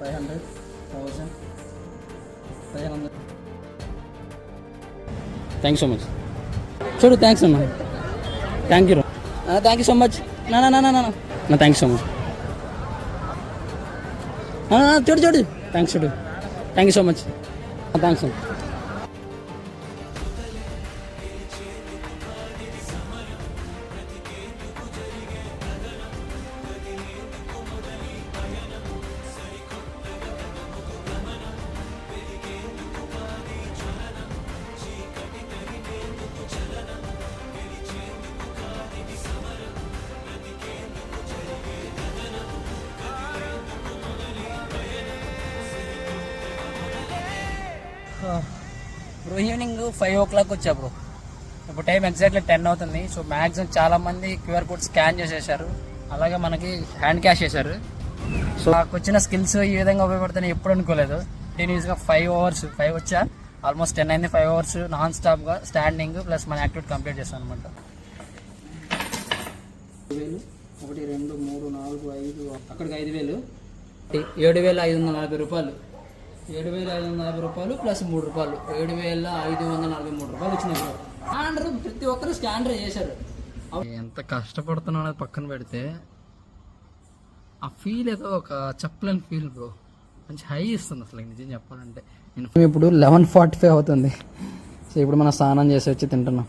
500, 1000, 500. Thank so much. చూడు, thanks అన్న. Thank you thank you so much. నా thank you so much. చూడు thanks. చూడు, thank you so much. Thanks అన్న. Bro evening 5 o'clock వచ్చా bro. ఇప్పుడు టైం ఎగ్జాక్ట్లీ 10 అవుతుంది. సో మ్యాక్సిమం చాలామంది క్యూఆర్ కోడ్ స్కాన్ చేసేసారు, అలాగే మనకి హ్యాండ్ క్యాష్ చేశారు. సో నాకు వచ్చిన స్కిల్స్ ఈ విధంగా ఉపయోగపడతాయని ఎప్పుడు అనుకోలేదు. కంటిన్యూస్గా 5 hours వచ్చా, ఆల్మోస్ట్ 10 అయింది. 5 hours నాన్ స్టాప్గా స్టాండింగ్ ప్లస్ మన యాక్టివిటీ కంప్లీట్ చేస్తాను అనమాట. 1, 2, 3, 4, 5 అక్కడికి 5,000, 7,540 రూపాయలు. 7,540 రూపాయలు ప్లస్ 3 రూపాయలు, 7,543 రూపాయలు వచ్చినాయి. స్కానర్ ప్రతి ఒక్కరు స్కానర్ చేశారు. ఎంత కష్టపడుతున్నా అనేది పక్కన పెడితే ఆ ఫీల్ ఏదో ఒక చెప్పలేని ఫీల్ బ్రో. మంచి హై ఇస్తుంది అసలు నిజం చెప్పాలంటే. ఇప్పుడు 11:45 అవుతుంది. సో ఇప్పుడు మనం స్నానం చేసి వచ్చి తింటున్నాం.